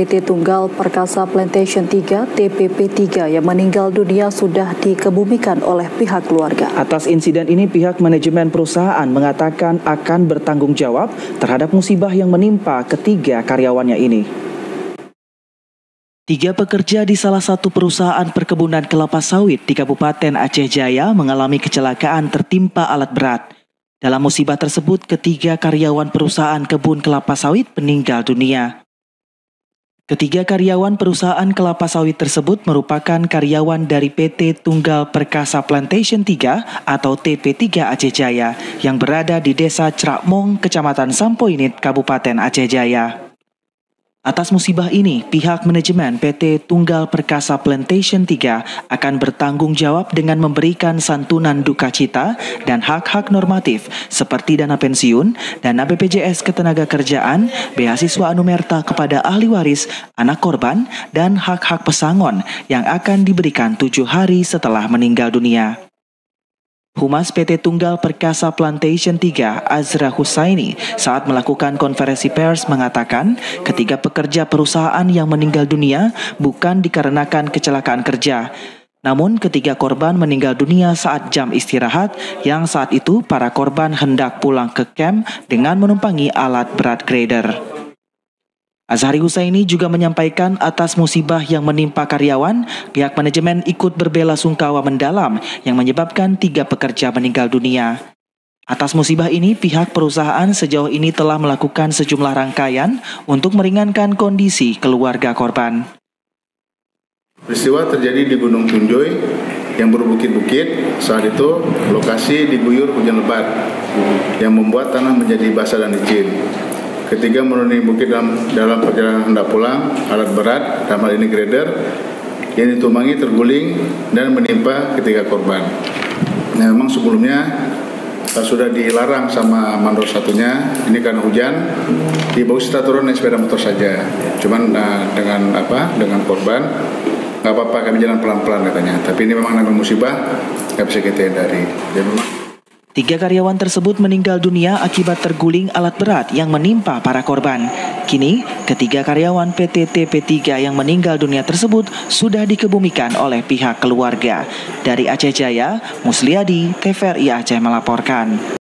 PT Tunggal Perkasa Plantation 3 TPP3 yang meninggal dunia sudah dikebumikan oleh pihak keluarga. Atas insiden ini, pihak manajemen perusahaan mengatakan akan bertanggung jawab terhadap musibah yang menimpa ketiga karyawannya ini. 3 pekerja di salah satu perusahaan perkebunan kelapa sawit di Kabupaten Aceh Jaya mengalami kecelakaan tertimpa alat berat. Dalam musibah tersebut, ketiga karyawan perusahaan kebun kelapa sawit meninggal dunia. Ketiga karyawan perusahaan kelapa sawit tersebut merupakan karyawan dari PT Tunggal Perkasa Plantation 3 atau TP3 Aceh Jaya yang berada di Desa Crakmong, Kecamatan Sampoinit, Kabupaten Aceh Jaya. Atas musibah ini, pihak manajemen PT Tunggal Perkasa Plantation 3 akan bertanggung jawab dengan memberikan santunan duka cita dan hak-hak normatif seperti dana pensiun, dana BPJS Ketenagakerjaan, beasiswa Anumerta kepada ahli waris, anak korban, dan hak-hak pesangon yang akan diberikan 7 hari setelah meninggal dunia. Humas PT Tunggal Perkasa Plantation 3, Azra Husaini, saat melakukan konferensi pers mengatakan ketiga pekerja perusahaan yang meninggal dunia bukan dikarenakan kecelakaan kerja. Namun ketiga korban meninggal dunia saat jam istirahat yang saat itu para korban hendak pulang ke camp dengan menumpangi alat berat grader. Azhari Husaini juga menyampaikan atas musibah yang menimpa karyawan, pihak manajemen ikut berbela sungkawa mendalam yang menyebabkan 3 pekerja meninggal dunia. Atas musibah ini, pihak perusahaan sejauh ini telah melakukan sejumlah rangkaian untuk meringankan kondisi keluarga korban. Peristiwa terjadi di Gunung Tunjoy yang berbukit-bukit. Saat itu lokasi diguyur hujan lebat yang membuat tanah menjadi basah dan licin. Ketika menuruni bukit dalam perjalanan hendak pulang, alat berat, dalam hal ini grader, yang ditumpangi terguling dan menimpa ketiga korban. Nah, memang sebelumnya sudah dilarang sama mandor satunya, ini karena hujan, dibawa kita turun naik sepeda motor saja. Cuman dengan korban, nggak apa-apa kami jalan pelan-pelan katanya. Tapi ini memang namanya musibah, nggak bisa kita hindari. Jadi memang 3 karyawan tersebut meninggal dunia akibat terguling alat berat yang menimpa para korban. Kini, ketiga karyawan PT TP3 yang meninggal dunia tersebut sudah dikebumikan oleh pihak keluarga. Dari Aceh Jaya, Musliadi, TVRI Aceh melaporkan.